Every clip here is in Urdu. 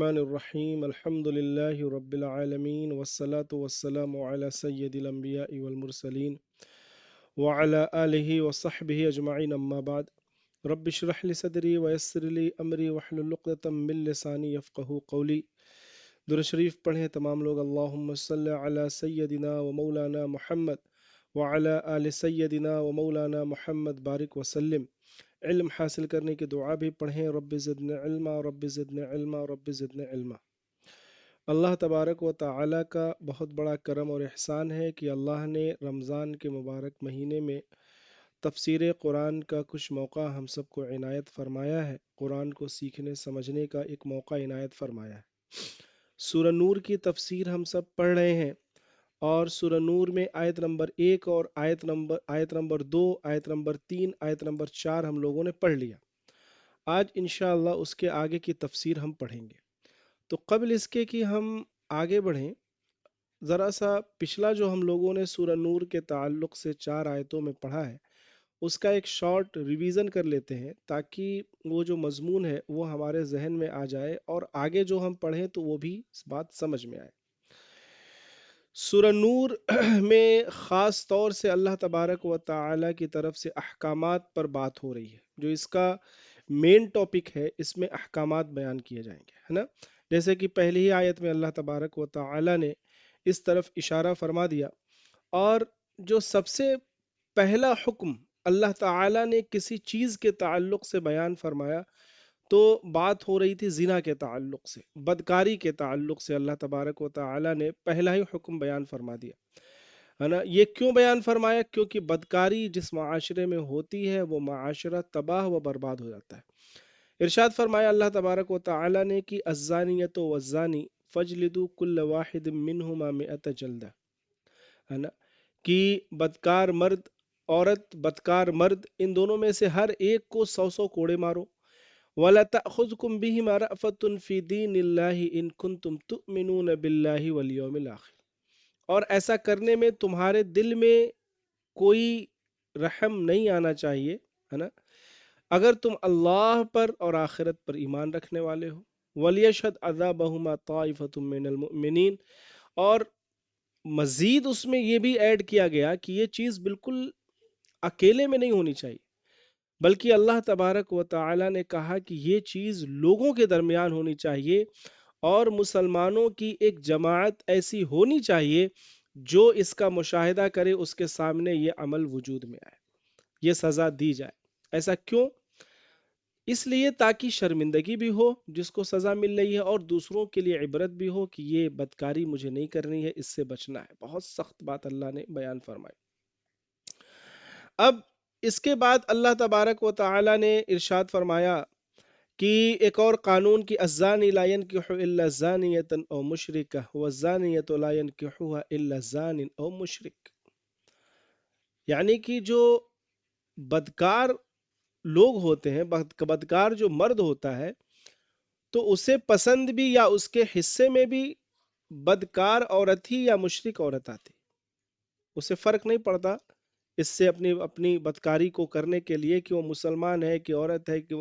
الرحمن الرحیم الحمد للہ رب العالمین والصلاة والسلام علی سید الانبیاء والمرسلین وعلی آلہ وصحبہ اجمعین اما بعد رب اشرح لی صدری ویسر لی امری واحلل عقدۃ من لسانی یفقہوا قولی۔ درود شریف پڑھیں تمام لوگ، اللہم صلی علی سیدنا و مولانا محمد وعلی آل سیدنا و مولانا محمد بارک وسلم۔ علم حاصل کرنے کی دعا بھی پڑھیں، رب زدنا علما رب زدنا علما رب زدنا علما۔ اللہ تبارک و تعالی کا بہت بڑا کرم اور احسان ہے کہ اللہ نے رمضان کے مبارک مہینے میں تفسیر قرآن کا کچھ موقع ہم سب کو عنایت فرمایا ہے، قرآن کو سیکھنے سمجھنے کا ایک موقع عنایت فرمایا ہے۔ سورہ نور کی تفسیر ہم سب پڑھ رہے ہیں، اور سورہ نور میں آیت نمبر 1 اور آیت نمبر 2، آیت نمبر 3، آیت نمبر 4 ہم لوگوں نے پڑھ لیا۔ آج انشاءاللہ اس کے آگے کی تفسیر ہم پڑھیں گے۔ تو قبل اس کے کہ ہم آگے بڑھیں، ذرا سا پچھلا جو ہم لوگوں نے سورہ نور کے تعلق سے 4 آیتوں میں پڑھا ہے اس کا ایک شارٹ ریویژن کر لیتے ہیں، تاکہ وہ جو مضمون ہے وہ ہمارے ذہن میں آ جائے اور آگے جو ہم پڑھیں تو وہ بھی اس بات سمجھ میں آئے۔ سورہ نور میں خاص طور سے اللہ تبارک و تعالی کی طرف سے احکامات پر بات ہو رہی ہے، جو اس کا مین ٹاپک ہے، اس میں احکامات بیان کیے جائیں گے، ہے نا؟ جیسے کہ پہلی ہی آیت میں اللہ تبارک و تعالی نے اس طرف اشارہ فرما دیا، اور جو سب سے پہلا حکم اللہ تعالی نے کسی چیز کے تعلق سے بیان فرمایا تو بات ہو رہی تھی زنا کے تعلق سے، بدکاری کے تعلق سے اللہ تبارک و تعالی نے پہلا ہی حکم بیان فرما دیا، ہے نا؟ یہ کیوں بیان فرمایا؟ کیونکہ بدکاری جس معاشرے میں ہوتی ہے وہ معاشرہ تباہ و برباد ہو جاتا ہے۔ ارشاد فرمایا اللہ تبارک و تعالی نے کہ الزانیۃ والزانی فجلدوا کل واحد منہما 100 جلدہ، ہے نا؟ کہ بدکار مرد عورت، بدکار مرد، ان دونوں میں سے ہر ایک کو 100 کوڑے مارو۔ وَلَا تَأْخُذْكُمْ بِهِمَا رَأْفَةٌ فِي دِينِ اللَّهِ إِن كُنتُمْ تُؤْمِنُونَ بِاللَّهِ وَالْيَوْمِ الْآخِرِ، اور ایسا کرنے میں تمہارے دل میں کوئی رحم نہیں آنا چاہیے، ہے نا، اگر تم اللہ پر اور آخرت پر ایمان رکھنے والے ہو۔ وَلْيَشْهَدْ عَذَابَهُمَا طَائِفَةٌ مِّنَ الْمُؤْمِنِينَ، اور مزید اس میں یہ بھی ایڈ کیا گیا کہ یہ چیز بالکل اکیلے میں نہیں ہونی چاہیے، بلکہ اللہ تبارک و تعالی نے کہا کہ یہ چیز لوگوں کے درمیان ہونی چاہیے، اور مسلمانوں کی ایک جماعت ایسی ہونی چاہیے جو اس کا مشاہدہ کرے، اس کے سامنے یہ عمل وجود میں آئے، یہ سزا دی جائے۔ ایسا کیوں؟ اس لیے تاکہ شرمندگی بھی ہو جس کو سزا مل رہی ہے، اور دوسروں کے لیے عبرت بھی ہو کہ یہ بدکاری مجھے نہیں کرنی ہے، اس سے بچنا ہے۔ بہت سخت بات اللہ نے بیان فرمائی۔ اب اس کے بعد اللہ تبارک و تعالی نے ارشاد فرمایا کہ ایک اور قانون کی الزانی لا ينكح الا زانیۃ او مشرکہ والزانیۃ لا ينكحها الا زان او مشرک، یعنی کہ جو بدکار لوگ ہوتے ہیں، بدکار جو مرد ہوتا ہے، تو اسے پسند بھی یا اس کے حصے میں بھی بدکار عورت ہی یا مشرک عورت آتی، اسے فرق نہیں پڑتا اس سے اپنی بدکاری کو کرنے کے لیے کہ وہ مسلمان ہے کہ عورت ہے کہ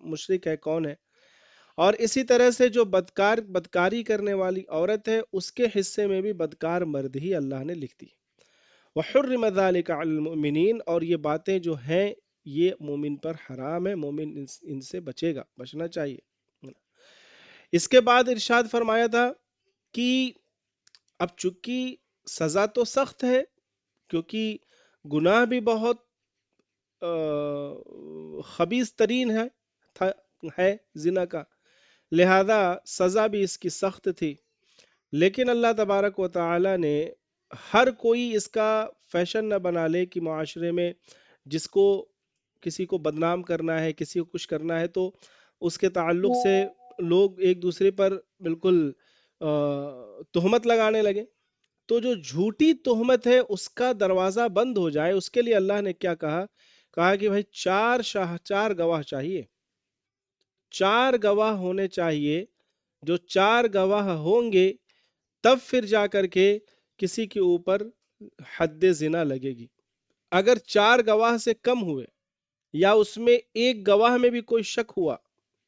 مشرک ہے، کون ہے۔ اور اسی طرح سے جو بدکاری کرنے والی عورت ہے اس کے حصے میں بھی بدکار مرد ہی اللہ نے لکھ دی۔ وحرم ذلك علی المؤمنین، اور یہ باتیں جو ہیں یہ مومن پر حرام ہے، مومن ان سے بچے گا، بچنا چاہیے۔ اس کے بعد ارشاد فرمایا تھا کہ اب چونکہ سزا تو سخت ہے، کیونکہ گناہ بھی بہت خبیث ترین ہے زنا کا، لہذا سزا بھی اس کی سخت تھی، لیکن اللہ تبارک و تعالی نے ہر کوئی اس کا فیشن نہ بنا لے کہ معاشرے میں جس کو کسی کو بدنام کرنا ہے، کسی کو کچھ کرنا ہے، تو اس کے تعلق سے لوگ ایک دوسرے پر بالکل تہمت لگانے لگے، تو جو جھوٹی تہمت ہے اس کا دروازہ بند ہو جائے، اس کے لیے اللہ نے کیا کہا کہ بھائی چار گواہ چاہیے، 4 گواہ ہونے چاہیے، جو 4 گواہ ہوں گے تب پھر جا کر کے کسی کے اوپر حد زنا لگے گی۔ اگر 4 گواہ سے کم ہوئے یا اس میں ایک گواہ میں بھی کوئی شک ہوا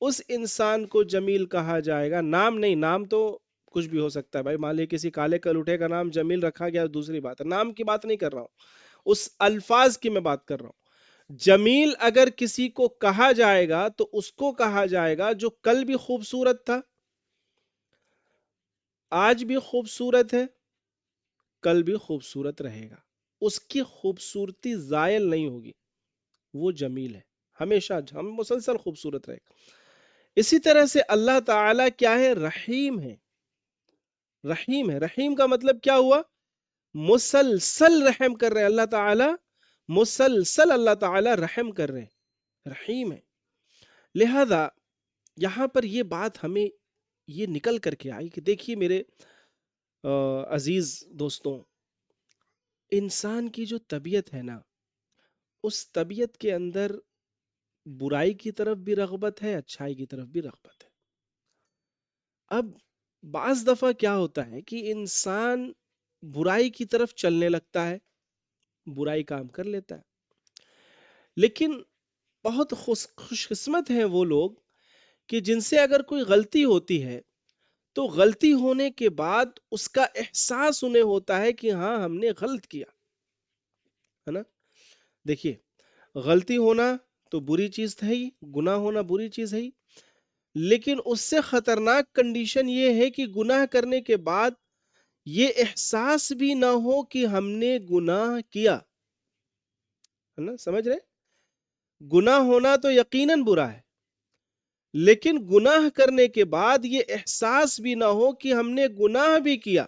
اس انسان کو جمیل کہا جائے گا. نام نہیں، نام تو کچھ بھی ہو سکتا ہے بھائی. مان لیے کسی کالے کلوٹے کا نام جمیل رکھا گیا، دوسری بات ہے. نام کی بات نہیں کر رہا ہوں، اس الفاظ کی میں بات کر رہا ہوں. جمیل اگر کسی کو کہا جائے گا تو اس کو کہا جائے گا جو کل بھی خوبصورت تھا، آج بھی خوبصورت ہے، کل بھی خوبصورت رہے گا. اس کی خوبصورتی زائل نہیں ہوگی، وہ جمیل ہے، ہمیشہ ہم مسلسل خوبصورت رہے گا. اسی طرح سے اللہ تعالیٰ کیا ہے؟ رحیم ہے. رحیم ہے. رحیم کا مطلب کیا ہوا؟ مسلسل رحم کر رہے ہیں اللہ تعالیٰ، مسلسل اللہ تعالیٰ رحم کر رہے ہیں، رحیم ہے. لہذا یہاں پر یہ بات ہمیں یہ نکل کر کے آئی کہ دیکھیے میرے عزیز دوستوں، انسان کی جو طبیعت ہے نا، اس طبیعت کے اندر برائی کی طرف بھی رغبت ہے، اچھائی کی طرف بھی رغبت ہے. اب بعض دفعہ کیا ہوتا ہے کہ انسان برائی کی طرف چلنے لگتا ہے، برائی کام کر لیتا ہے. لیکن بہت خوش قسمت ہیں وہ لوگ کہ جن سے اگر کوئی غلطی ہوتی ہے تو غلطی ہونے کے بعد اس کا احساس انہیں ہوتا ہے کہ ہاں ہم نے غلط کیا ہے نا. دیکھیے، غلطی ہونا تو بری چیز ہے ہی، گناہ ہونا بری چیز ہے ہی، لیکن اس سے خطرناک کنڈیشن یہ ہے کہ گناہ کرنے کے بعد یہ احساس بھی نہ ہو کہ ہم نے گناہ کیا ہے نا. سمجھ رہے؟ گناہ ہونا تو یقیناً برا ہے، لیکن گناہ کرنے کے بعد یہ احساس بھی نہ ہو کہ ہم نے گناہ بھی کیا،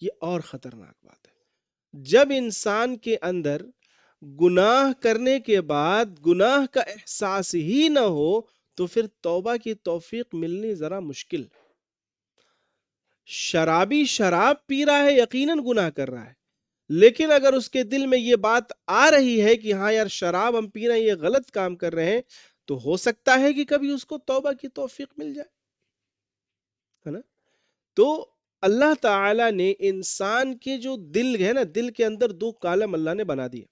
یہ اور خطرناک بات ہے. جب انسان کے اندر گناہ کرنے کے بعد گناہ کا احساس ہی نہ ہو تو پھر توبہ کی توفیق ملنی ذرا مشکل. شرابی شراب پی رہا ہے، یقیناً گناہ کر رہا ہے، لیکن اگر اس کے دل میں یہ بات آ رہی ہے کہ ہاں یار شراب ہم پی رہے ہیں، یہ غلط کام کر رہے ہیں، تو ہو سکتا ہے کہ کبھی اس کو توبہ کی توفیق مل جائے ہے نا. تو اللہ تعالی نے انسان کے جو دل ہے نا، دل کے اندر دو کالم اللہ نے بنا دیے.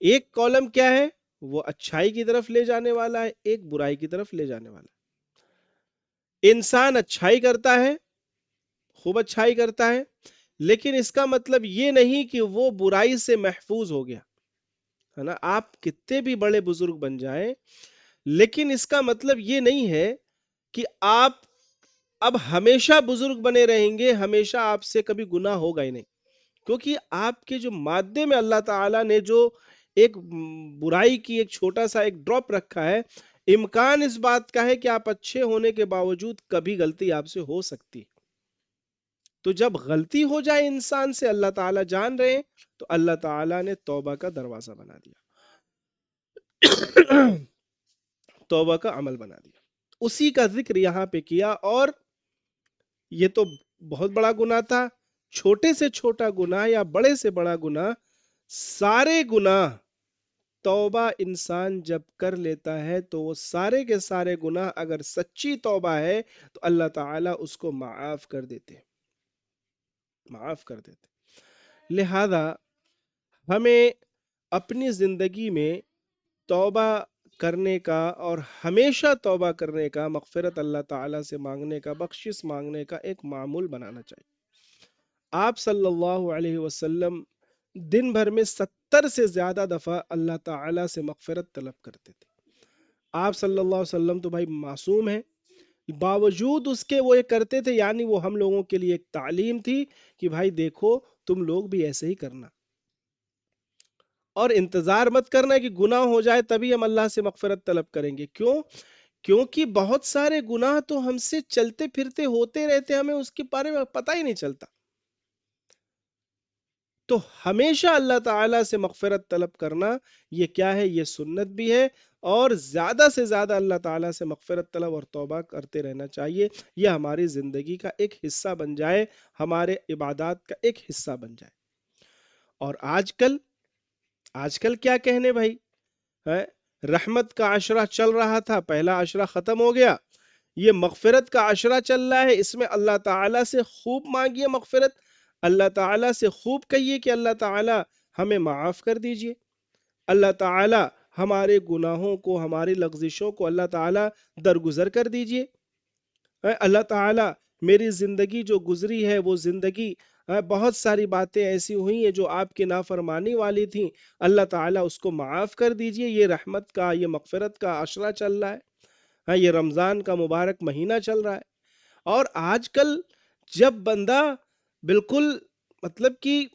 ایک کالم کیا ہے؟ وہ اچھائی کی طرف لے جانے والا ہے، ایک برائی کی طرف لے جانے والا ہے. انسان اچھائی کرتا ہے، خوب اچھائی کرتا ہے، لیکن اس کا مطلب یہ نہیں کہ وہ برائی سے محفوظ ہو گیا ہے نا. آپ کتنے بھی بڑے بزرگ بن جائیں، لیکن اس کا مطلب یہ نہیں ہے کہ آپ اب ہمیشہ بزرگ بنے رہیں گے، ہمیشہ آپ سے کبھی گناہ ہوگا ہی نہیں. کیونکہ آپ کے جو مادے میں اللہ تعالیٰ نے جو ایک برائی کی ایک چھوٹا سا ایک ڈراپ رکھا ہے، امکان اس بات کا ہے کہ آپ اچھے ہونے کے باوجود کبھی غلطی آپ سے ہو سکتی. تو جب غلطی ہو جائے انسان سے، اللہ تعالیٰ جان رہے ہیں، تو اللہ تعالیٰ نے توبہ کا دروازہ بنا دیا، توبہ کا عمل بنا دیا. اسی کا ذکر یہاں پہ کیا. اور یہ تو بہت بڑا گناہ تھا، چھوٹے سے چھوٹا گناہ یا بڑے سے بڑا گناہ، سارے گناہ توبہ انسان جب کر لیتا ہے تو وہ سارے کے سارے گناہ اگر سچی توبہ ہے تو اللہ تعالیٰ اس کو معاف کر دیتے، معاف کر دیتے. لہذا ہمیں اپنی زندگی میں توبہ کرنے کا اور ہمیشہ توبہ کرنے کا، مغفرت اللہ تعالیٰ سے مانگنے کا، بخشش مانگنے کا ایک معمول بنانا چاہیے. آپ صلی اللہ علیہ وسلم دن بھر میں 70 سے زیادہ دفعہ اللہ تعالیٰ سے مغفرت طلب کرتے تھے. آپ صلی اللہ علیہ وسلم تو بھائی معصوم ہیں، باوجود اس کے وہ یہ کرتے تھے. یعنی وہ ہم لوگوں کے لیے ایک تعلیم تھی کہ بھائی دیکھو تم لوگ بھی ایسے ہی کرنا، اور انتظار مت کرنا کہ گناہ ہو جائے تبھی ہم اللہ سے مغفرت طلب کریں گے. کیوں؟ کیونکہ بہت سارے گناہ تو ہم سے چلتے پھرتے ہوتے رہتے، ہمیں اس کے بارے میں پتہ ہی نہیں چلتا. تو ہمیشہ اللہ تعالیٰ سے مغفرت طلب کرنا یہ کیا ہے؟ یہ سنت بھی ہے. اور زیادہ سے زیادہ اللہ تعالیٰ سے مغفرت طلب اور توبہ کرتے رہنا چاہیے. یہ ہماری زندگی کا ایک حصہ بن جائے، ہمارے عبادات کا ایک حصہ بن جائے. اور آج کل کیا کہنے بھائی، رحمت کا عشرہ چل رہا تھا، پہلا عشرہ ختم ہو گیا، یہ مغفرت کا عشرہ چل رہا ہے. اس میں اللہ تعالیٰ سے خوب مانگیے مغفرت، اللہ تعالیٰ سے خوب کہیے کہ اللہ تعالیٰ ہمیں معاف کر دیجئے، اللہ تعالیٰ ہمارے گناہوں کو، ہماری لغزشوں کو اللہ تعالیٰ درگزر کر دیجئے۔ اللہ تعالیٰ میری زندگی جو گزری ہے وہ زندگی بہت ساری باتیں ایسی ہوئی ہیں جو آپ کی نافرمانی والی تھیں، اللہ تعالیٰ اس کو معاف کر دیجئے۔ یہ رحمت کا، یہ مغفرت کا عشرہ چل رہا ہے، یہ رمضان کا مبارک مہینہ چل رہا ہے، اور آج کل جب بندہ بالکل مطلب کہ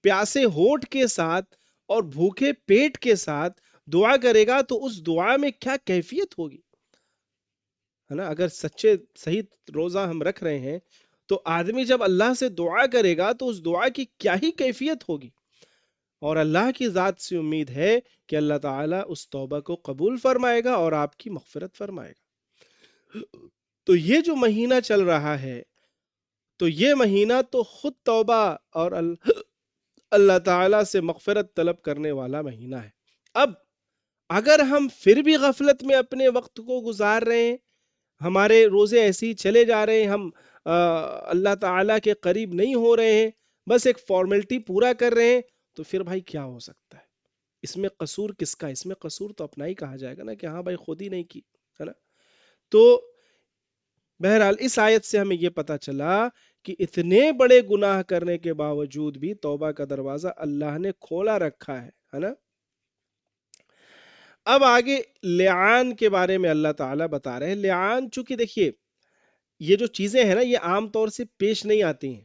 پیاسے ہونٹ کے ساتھ اور بھوکے پیٹ کے ساتھ دعا کرے گا تو اس دعا میں کیا کیفیت ہوگی، ہے نا؟ اگر سچے صحیح روزہ ہم رکھ رہے ہیں تو آدمی جب اللہ سے دعا کرے گا تو اس دعا کی کیا ہی کیفیت ہوگی، اور اللہ کی ذات سے امید ہے کہ اللہ تعالیٰ اس توبہ کو قبول فرمائے گا اور آپ کی مغفرت فرمائے گا۔ تو یہ جو مہینہ چل رہا ہے، تو یہ مہینہ تو خود توبہ اور اللہ تعالیٰ سے مغفرت طلب کرنے والا مہینہ ہے۔ اب اگر ہم پھر بھی غفلت میں اپنے وقت کو گزار رہے ہیں، ہمارے روزے ایسے ہی چلے جا رہے ہیں، ہم اللہ تعالیٰ کے قریب نہیں ہو رہے ہیں، بس ایک فارمیلٹی پورا کر رہے ہیں، تو پھر بھائی کیا ہو سکتا ہے؟ اس میں قصور کس کا؟ اس میں قصور تو اپنا ہی کہا جائے گا نا، کہ ہاں بھائی خود ہی نہیں کی، ہے نا؟ تو بہرحال اس آیت سے ہمیں یہ پتا چلا کہ اتنے بڑے گناہ کرنے کے باوجود بھی توبہ کا دروازہ اللہ نے کھولا رکھا ہے نا؟ اب آگے لعان کے بارے میں اللہ تعالیٰ بتا رہے ہیں۔ لعان چونکہ دیکھیے یہ جو چیزیں ہیں نا، یہ عام طور سے پیش نہیں آتی ہیں،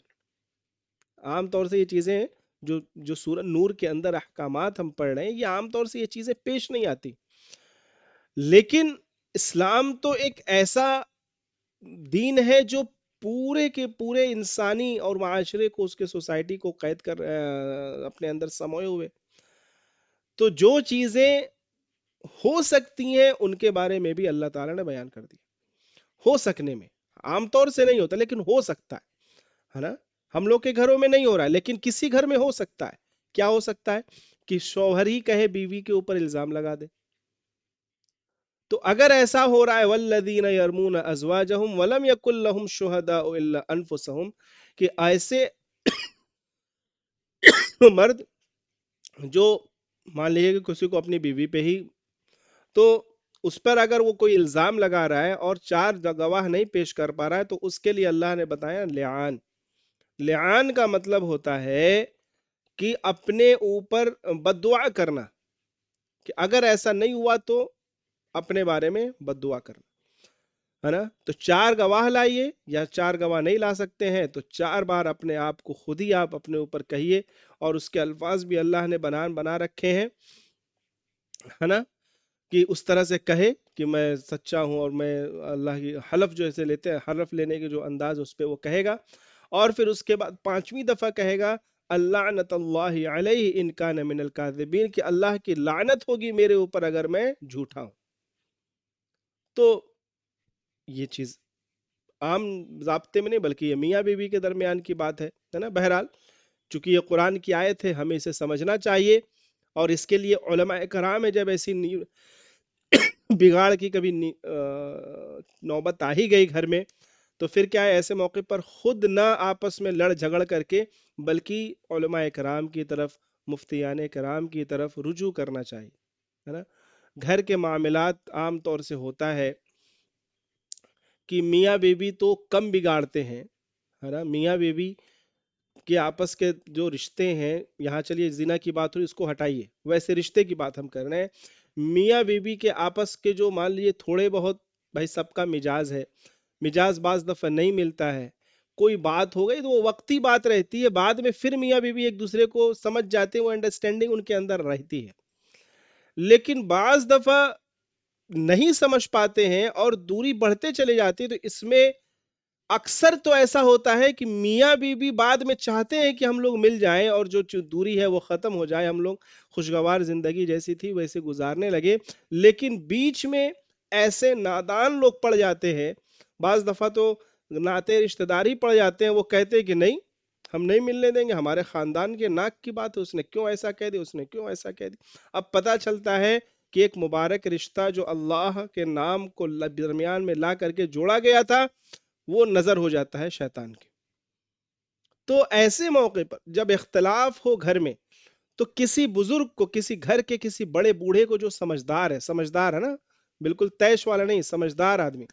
عام طور سے یہ چیزیں جو سورہ نور کے اندر احکامات ہم پڑھ رہے ہیں، یہ عام طور سے یہ چیزیں پیش نہیں آتی، لیکن اسلام تو ایک ایسا دین ہے جو پورے کے پورے انسانی اور معاشرے کو، اس کے سوسائٹی کو قید کر اپنے اندر سموئے ہوئے، تو جو چیزیں ہو سکتی ہیں ان کے بارے میں بھی اللہ تعالیٰ نے بیان کر دی۔ ہو سکنے میں، عام طور سے نہیں ہوتا لیکن ہو سکتا ہے نا؟ ہم لوگ کے گھروں میں نہیں ہو رہا ہے لیکن کسی گھر میں ہو سکتا ہے۔ کیا ہو سکتا ہے؟ کہ شوہر ہی کہے بیوی کے اوپر الزام لگا دے۔ تو اگر ایسا ہو رہا ہے والذین یرمون ازواجہم ولم یکن لہم شہداء الا انفسہم، کہ ایسے مرد جو مان لیجیے کہ کسی کو اپنی بیوی پہ ہی، تو اس پر اگر وہ کوئی الزام لگا رہا ہے اور 4 گواہ نہیں پیش کر پا رہا ہے تو اس کے لیے اللہ نے بتایا لعان۔ لعان کا مطلب ہوتا ہے کہ اپنے اوپر بد دعا کرنا، کہ اگر ایسا نہیں ہوا تو اپنے بارے میں بد دعا کرنا، ہے نا؟ تو 4 گواہ لائیے، یا 4 گواہ نہیں لا سکتے ہیں تو 4 بار اپنے آپ کو خود ہی آپ اپنے اوپر کہیے، اور اس کے الفاظ بھی اللہ نے بنا رکھے ہیں، ہے نا؟ کہ اس طرح سے کہے کہ میں سچا ہوں، اور میں اللہ کی حلف جو ایسے لیتے ہیں، حلف لینے کے جو انداز اس پہ وہ کہے گا، اور پھر اس کے بعد 5ویں دفعہ کہے گا اللعنت اللہ علیہ ان کان من الکاذبین، کہ اللہ کی لعنت ہوگی میرے اوپر اگر میں جھوٹا ہوں۔ تو یہ چیز عام ضابطے میں نہیں بلکہ یہ میاں بیوی کے درمیان کی بات ہے نا؟ بہرحال چونکہ یہ قرآن کی آیت ہے ہمیں اسے سمجھنا چاہیے، اور اس کے لیے علماء کرام ہے جب ایسی بگاڑ کی کبھی نوبت آ ہی گئی گھر میں، تو پھر کیا ہے، ایسے موقع پر خود نہ آپس میں لڑ جھگڑ کر کے بلکہ علماء کرام کی طرف، مفتیان کرام کی طرف رجوع کرنا چاہیے، ہے نا؟ گھر کے معاملات عام طور سے ہوتا ہے کہ میاں بیوی تو کم بگاڑتے ہیں، ہے نا؟ میاں بیوی کہ آپس کے جو رشتے ہیں، یہاں چلیے زنا کی بات ہوئی اس کو ہٹائیے، ویسے رشتے کی بات ہم کر رہے ہیں، میاں بیوی کے آپس کے جو مان لیجیے تھوڑے بہت، بھائی سب کا مزاج ہے، مزاج بعض دفعہ نہیں ملتا ہے، کوئی بات ہو گئی تو وہ وقتی بات رہتی ہے، بعد میں پھر میاں بیوی ایک دوسرے کو سمجھ جاتے ہیں، وہ انڈرسٹینڈنگ ان کے اندر رہتی ہے، لیکن بعض دفعہ نہیں سمجھ پاتے ہیں اور دوری بڑھتے چلے جاتے ہیں، تو اس میں اکثر تو ایسا ہوتا ہے کہ میاں بیوی بعد میں چاہتے ہیں کہ ہم لوگ مل جائیں اور جو دوری ہے وہ ختم ہو جائے، ہم لوگ خوشگوار زندگی جیسی تھی ویسے گزارنے لگے، لیکن بیچ میں ایسے نادان لوگ پڑ جاتے ہیں، بعض دفعہ تو ناتے رشتہ داری پڑ جاتے ہیں، وہ کہتے ہیں کہ نہیں ہم نہیں ملنے دیں گے، ہمارے خاندان کے ناک کی بات ہے، اس نے کیوں ایسا کہہ دی، اس نے کیوں ایسا کہہ دی۔ اب پتہ چلتا ہے کہ ایک مبارک رشتہ جو اللہ کے نام کو درمیان میں لا کر کے جوڑا گیا تھا، وہ نظر ہو جاتا ہے شیطان کے۔ تو ایسے موقع پر جب اختلاف ہو گھر میں، تو کسی بزرگ کو، کسی گھر کے کسی بڑے بوڑھے کو جو سمجھدار ہے نا، بالکل تیش والا نہیں، سمجھدار آدمی،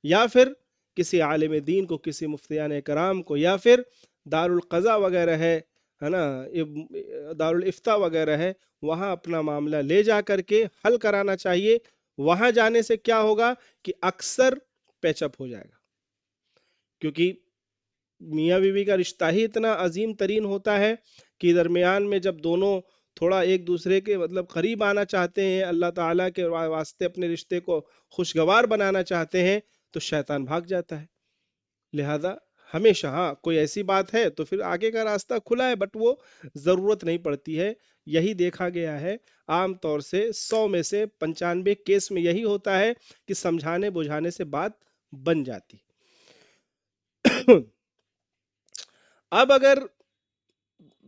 یا پھر کسی عالم دین کو، کسی مفتیان کرام کو، یا پھر دار القضاء وغیرہ ہے نا، دار الافتاء وغیرہ ہے، وہاں اپنا معاملہ لے جا کر کے حل کرانا چاہیے۔ وہاں جانے سے کیا ہوگا کہ اکثر پیچ اپ ہو جائے گا، کیونکہ میاں بیوی کا رشتہ ہی اتنا عظیم ترین ہوتا ہے کہ درمیان میں جب دونوں تھوڑا ایک دوسرے کے مطلب قریب آنا چاہتے ہیں، اللہ تعالیٰ کے واسطے اپنے رشتے کو خوشگوار بنانا چاہتے ہیں، تو شیطان بھاگ جاتا ہے۔ لہذا ہمیشہ، ہاں کوئی ایسی بات ہے تو پھر آگے کا راستہ کھلا ہے، بٹ وہ ضرورت نہیں پڑتی ہے۔ یہی دیکھا گیا ہے عام طور سے 100 میں سے 95 کیس میں یہی ہوتا ہے کہ سمجھانے بجھانے سے بات بن جاتی۔ اب اگر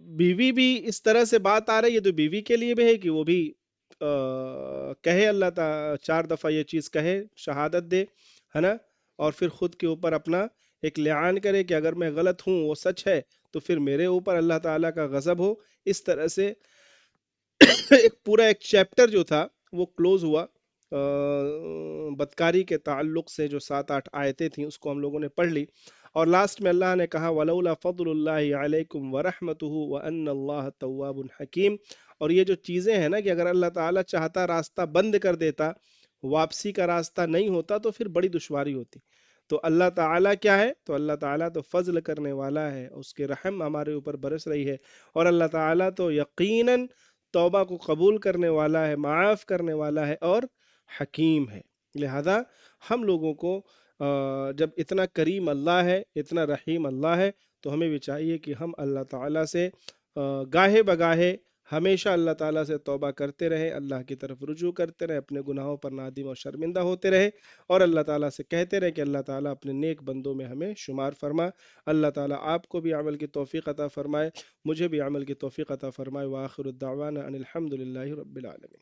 بیوی بھی اس طرح سے بات آ رہی ہے تو بیوی کے لیے بھی ہے کہ وہ بھی کہے، اللہ تعالیٰ 4 دفعہ یہ چیز کہے، شہادت دے، ہے نا، اور پھر خود کے اوپر اپنا ایک لعان کرے کہ اگر میں غلط ہوں، وہ سچ ہے، تو پھر میرے اوپر اللہ تعالیٰ کا غضب ہو۔ اس طرح سے ایک چیپٹر جو تھا وہ کلوز ہوا۔ بدکاری کے تعلق سے جو 7-8 آیتیں تھیں اس کو ہم لوگوں نے پڑھ لی، اور لاسٹ میں اللہ نے کہا وَلَوْلَا فَضْلُ اللَّهِ عَلَيْكُمْ وَرَحْمَتُهُ وَأَنَّ اللَّهَ تَوَّابٌ حَكِيمٌ۔ اور یہ جو چیزیں ہیں نا، کہ اگر اللہ تعالیٰ چاہتا راستہ بند کر دیتا، واپسی کا راستہ نہیں ہوتا، تو پھر بڑی دشواری ہوتی۔ تو اللہ تعالیٰ کیا ہے؟ تو اللہ تعالیٰ تو فضل کرنے والا ہے، اس کے رحم ہمارے اوپر برس رہی ہے، اور اللہ تعالیٰ تو یقیناً توبہ کو قبول کرنے والا ہے، معاف کرنے والا ہے، اور حکیم ہے۔ لہذا ہم لوگوں کو جب اتنا کریم اللہ ہے، اتنا رحیم اللہ ہے، تو ہمیں بھی چاہیے کہ ہم اللہ تعالیٰ سے گاہے بگاہے ہمیشہ اللہ تعالیٰ سے توبہ کرتے رہے، اللہ کی طرف رجوع کرتے رہے، اپنے گناہوں پر نادم اور شرمندہ ہوتے رہے، اور اللہ تعالیٰ سے کہتے رہے کہ اللہ تعالیٰ اپنے نیک بندوں میں ہمیں شمار فرما۔ اللہ تعالیٰ آپ کو بھی عمل کی توفیق عطا فرمائے، مجھے بھی عمل کی توفیق عطا فرمائے۔ وآخر الدعوانا ان الحمد للہ رب العالمین۔